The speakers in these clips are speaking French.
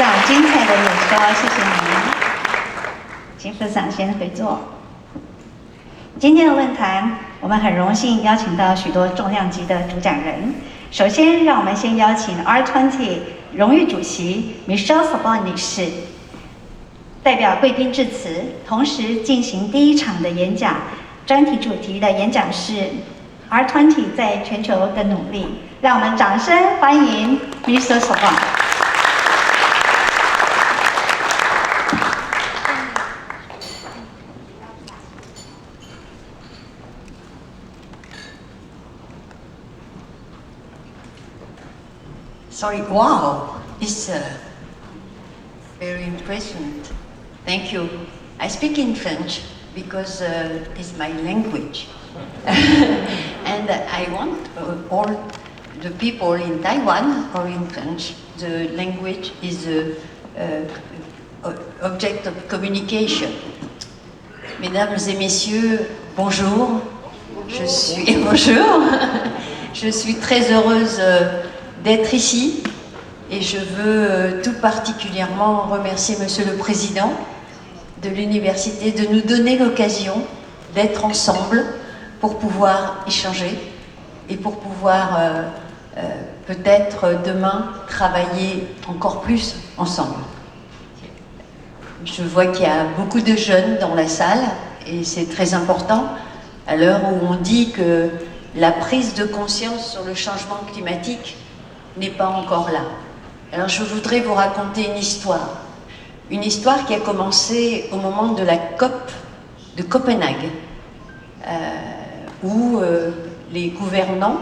常精彩的演说，谢谢您。请副长先回座。今天的论坛，我们很荣幸邀请到许多重量级的主讲人。首先，让我们先邀请 R20 荣誉主席 Michelle Sabon 女士代表贵宾致辞，同时进行第一场的演讲。专题主题的演讲是 R20 在全球的努力。让我们掌声欢迎 Mr. Sabon。Sorry, wow, it's very impressive. Thank you. I speak in French because it's my language. And I want all the people in Taiwan or in French, the language is the object of communication. Mesdames et messieurs, bonjour. Bonjour. Je suis très heureuse d'être ici et je veux tout particulièrement remercier Monsieur le Président de l'Université de nous donner l'occasion d'être ensemble pour pouvoir échanger et pour pouvoir peut-être demain travailler encore plus ensemble. Je vois qu'il y a beaucoup de jeunes dans la salle et c'est très important à l'heure où on dit que la prise de conscience sur le changement climatique n'est pas encore là. Alors je voudrais vous raconter une histoire qui a commencé au moment de la COP de Copenhague, où les gouvernants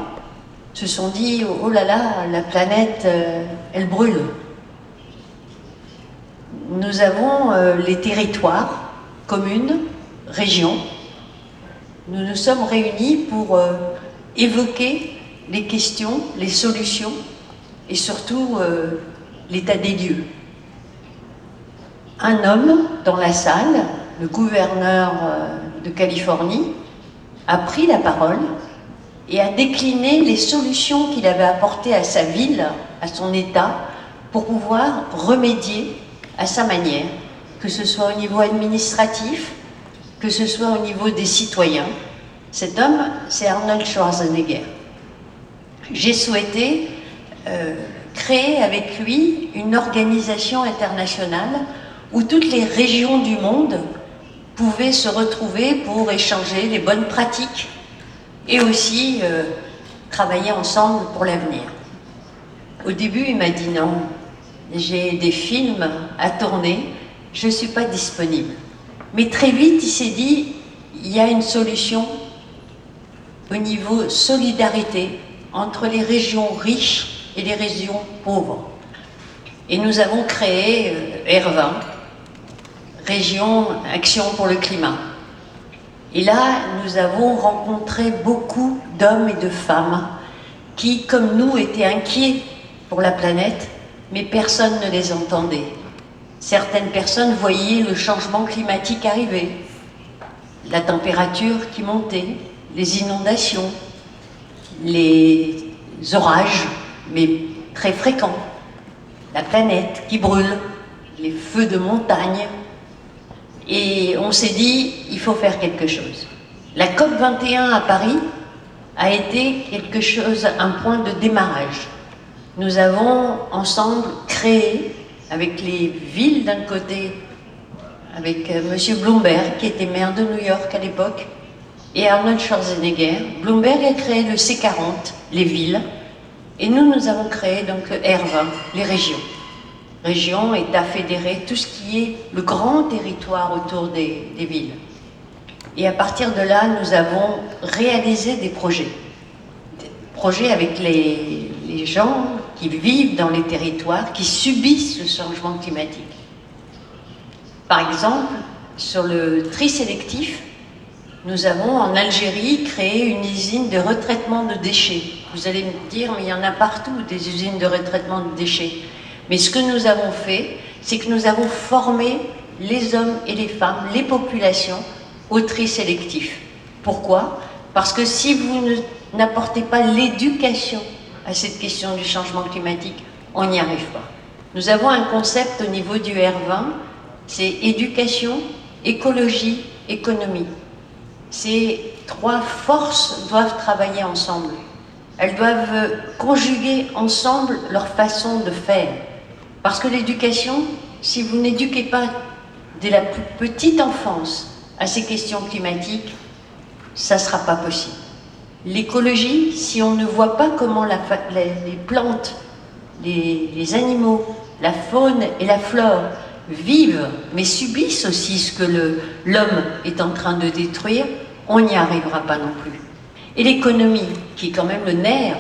se sont dit « Oh là là, la planète, elle brûle ». Nous avons les territoires, communes, régions. Nous nous sommes réunis pour évoquer les questions, les solutions et surtout l'état des lieux. Un homme dans la salle, le gouverneur de Californie, a pris la parole et a décliné les solutions qu'il avait apportées à sa ville, à son État, pour pouvoir remédier à sa manière, que ce soit au niveau administratif, que ce soit au niveau des citoyens. Cet homme, c'est Arnold Schwarzenegger. J'ai souhaité créer avec lui une organisation internationale où toutes les régions du monde pouvaient se retrouver pour échanger les bonnes pratiques et aussi travailler ensemble pour l'avenir. Au début, il m'a dit non, j'ai des films à tourner, je ne suis pas disponible. Mais très vite, il s'est dit, il y a une solution au niveau solidarité entre les régions riches et les régions pauvres. Et nous avons créé R20, Région Action pour le Climat. Et là, nous avons rencontré beaucoup d'hommes et de femmes qui, comme nous, étaient inquiets pour la planète, mais personne ne les entendait. Certaines personnes voyaient le changement climatique arriver, la température qui montait, les inondations, les orages, mais très fréquents, la planète qui brûle, les feux de montagne. Et on s'est dit, il faut faire quelque chose. La COP21 à Paris a été quelque chose, un point de démarrage. Nous avons ensemble créé, avec les villes d'un côté, avec M. Bloomberg, qui était maire de New York à l'époque, et Arnold Schwarzenegger. Bloomberg a créé le C40, les villes, et nous avons créé donc le R20, les régions. Régions, États fédérés, tout ce qui est le grand territoire autour des villes. Et à partir de là, nous avons réalisé des projets. Des projets avec les gens qui vivent dans les territoires, qui subissent le changement climatique. Par exemple, sur le tri sélectif, nous avons en Algérie créé une usine de retraitement de déchets. Vous allez me dire, mais il y en a partout des usines de retraitement de déchets. Mais ce que nous avons fait, c'est que nous avons formé les hommes et les femmes, les populations, au tri sélectif. Pourquoi? Parce que si vous n'apportez pas l'éducation à cette question du changement climatique, on n'y arrive pas. Nous avons un concept au niveau du R20, c'est éducation, écologie, économie. Ces trois forces doivent travailler ensemble. Elles doivent conjuguer ensemble leur façon de faire. Parce que l'éducation, si vous n'éduquez pas dès la plus petite enfance à ces questions climatiques, ça ne sera pas possible. L'écologie, si on ne voit pas comment les plantes, les animaux, la faune et la flore vivent, mais subissent aussi ce que l'homme est en train de détruire, on n'y arrivera pas non plus. Et l'économie, qui est quand même le nerf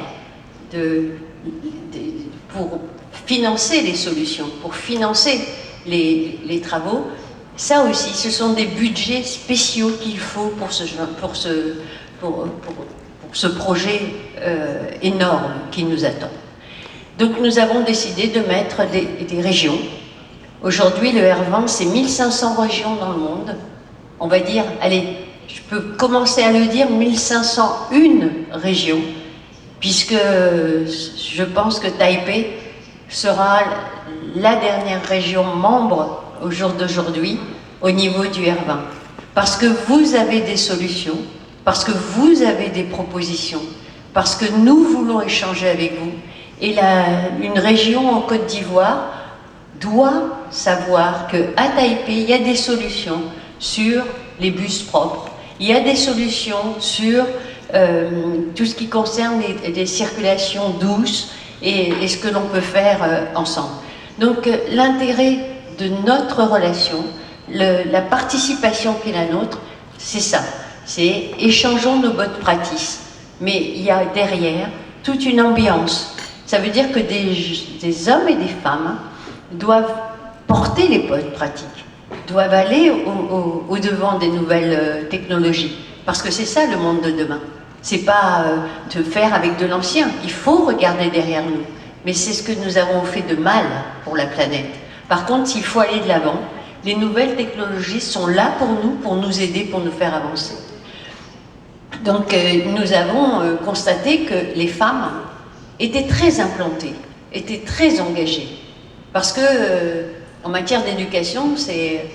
pour financer les solutions, pour financer les travaux, ça aussi, ce sont des budgets spéciaux qu'il faut pour ce projet énorme qui nous attend. Donc nous avons décidé de mettre des régions. Aujourd'hui, le R20, c'est 1500 régions dans le monde. On va dire, allez, je peux commencer à le dire, 1501 régions, puisque je pense que Taipei sera la dernière région membre au jour d'aujourd'hui au niveau du R20. Parce que vous avez des solutions, parce que vous avez des propositions, parce que nous voulons échanger avec vous. Et une région en Côte d'Ivoire doit savoir qu'à Taipei, il y a des solutions sur les bus propres, il y a des solutions sur tout ce qui concerne les circulations douces et ce que l'on peut faire ensemble. Donc l'intérêt de notre relation, la participation qui est la nôtre, c'est ça, c'est échangeons nos bonnes pratiques. Mais il y a derrière toute une ambiance. Ça veut dire que des hommes et des femmes doivent porter les bonnes pratiques, doivent aller au devant des nouvelles technologies. Parce que c'est ça le monde de demain. C'est pas de faire avec de l'ancien. Il faut regarder derrière nous. Mais c'est ce que nous avons fait de mal pour la planète. Par contre, s'il faut aller de l'avant, les nouvelles technologies sont là pour nous aider, pour nous faire avancer. Donc nous avons constaté que les femmes étaient très implantées, étaient très engagées. Parce que en matière d'éducation, c'est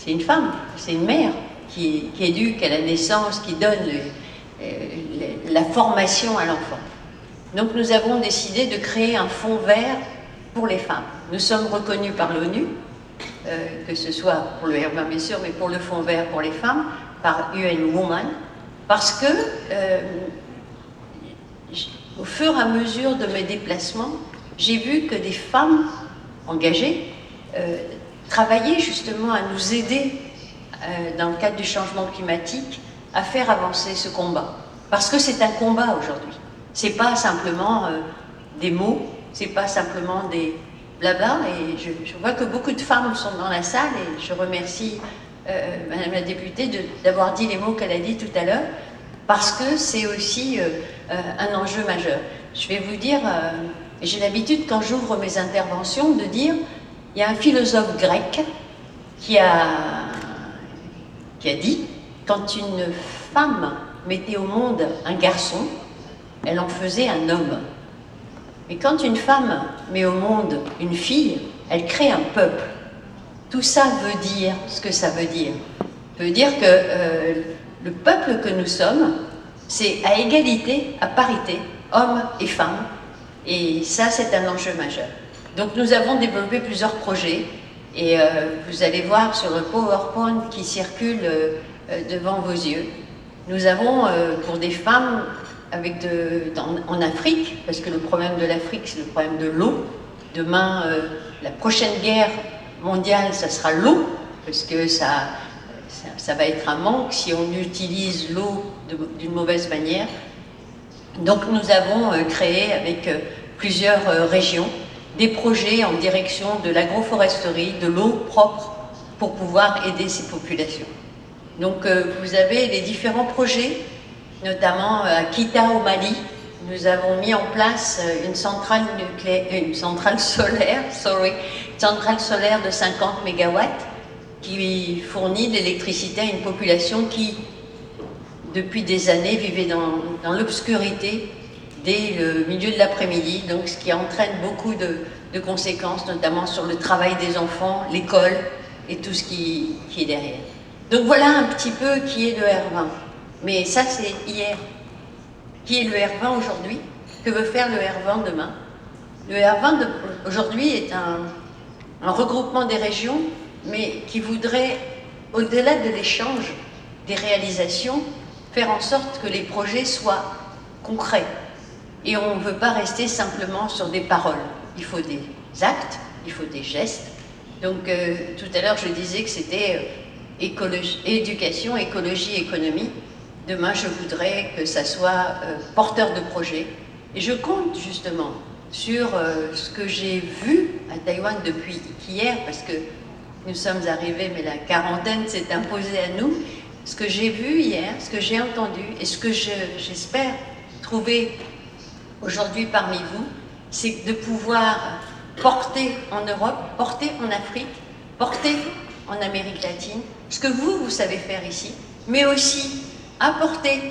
une femme, c'est une mère qui éduque à la naissance, qui donne la formation à l'enfant. Donc nous avons décidé de créer un fonds vert pour les femmes. Nous sommes reconnus par l'ONU, que ce soit pour le R20 bien sûr, mais pour le fonds vert pour les femmes, par UN Women, parce que au fur et à mesure de mes déplacements, j'ai vu que des femmes engagées travaillaient justement à nous aider dans le cadre du changement climatique à faire avancer ce combat. Parce que c'est un combat aujourd'hui. C'est pas simplement des mots, c'est pas simplement des blabla. Et je vois que beaucoup de femmes sont dans la salle et je remercie Madame la députée d'avoir dit les mots qu'elle a dit tout à l'heure, parce que c'est aussi un enjeu majeur. Je vais vous dire, j'ai l'habitude quand j'ouvre mes interventions de dire, il y a un philosophe grec qui a dit, quand une femme mettait au monde un garçon, elle en faisait un homme. Mais quand une femme met au monde une fille, elle crée un peuple. Tout ça veut dire ce que ça veut dire. Ça veut dire que le peuple que nous sommes, c'est à égalité, à parité, hommes et femmes. Et ça, c'est un enjeu majeur. Donc nous avons développé plusieurs projets. Et vous allez voir sur le PowerPoint qui circule devant vos yeux. Nous avons, pour des femmes en Afrique, parce que le problème de l'Afrique, c'est le problème de l'eau. Demain, la prochaine guerre mondiale, ça sera l'eau, parce que ça va être un manque si on utilise l'eau d'une mauvaise manière. Donc nous avons créé avec plusieurs régions des projets en direction de l'agroforesterie, de l'eau propre, pour pouvoir aider ces populations. Donc vous avez les différents projets, notamment à Kita au Mali. Nous avons mis en place une centrale solaire de 50 MW qui fournit de l'électricité à une population qui, depuis des années, vivait dans l'obscurité dès le milieu de l'après-midi, donc ce qui entraîne beaucoup de conséquences, notamment sur le travail des enfants, l'école et tout ce qui est derrière. Donc voilà un petit peu qui est le R20. Mais ça, c'est hier. Qui est le R20 aujourd'hui? Que veut faire le R20 demain? Le R20 aujourd'hui est un regroupement des régions, mais qui voudrait, au-delà de l'échange des réalisations, faire en sorte que les projets soient concrets. Et on ne veut pas rester simplement sur des paroles. Il faut des actes, il faut des gestes. Donc tout à l'heure, je disais que c'était éducation, écologie, économie. Demain, je voudrais que ça soit porteur de projets. Et je compte justement sur ce que j'ai vu à Taïwan depuis hier, parce que nous sommes arrivés, mais la quarantaine s'est imposée à nous. Ce que j'ai vu hier, ce que j'ai entendu et ce que j'espère trouver aujourd'hui parmi vous, c'est de pouvoir porter en Europe, porter en Afrique, porter en Amérique latine, ce que vous savez faire ici, mais aussi apporter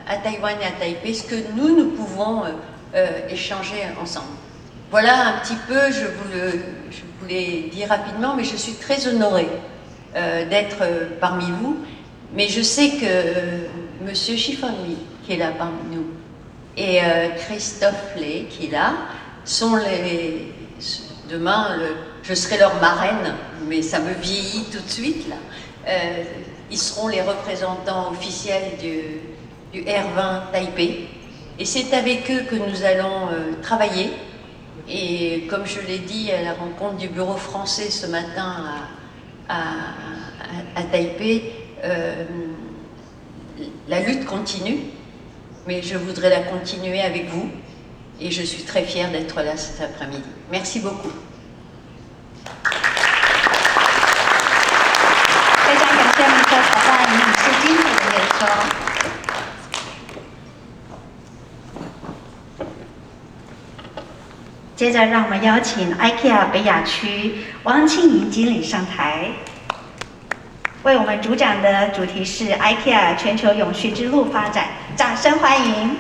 à Taïwan et à Taipei ce que nous pouvons échanger ensemble. Voilà un petit peu, je vous l'ai dit rapidement, mais je suis très honorée d'être parmi vous. Mais je sais que Monsieur Chifonmi, qui est là parmi nous, et Christophe Lé, qui est là, sont demain, je serai leur marraine, mais ça me vieillit tout de suite, là. Ils seront les représentants officiels du R20 Taipei. Et c'est avec eux que nous allons travailler. Et comme je l'ai dit à la rencontre du bureau français ce matin à Taipei, la lutte continue, mais je voudrais la continuer avec vous. Et je suis très fière d'être là cet après-midi. Merci beaucoup. 非常感谢我们的伙伴李世金的演说。接着，让我们邀请 IKEA 北亚区汪庆莹经理上台，为我们主讲的主题是 IKEA 全球永续之路发展，掌声欢迎。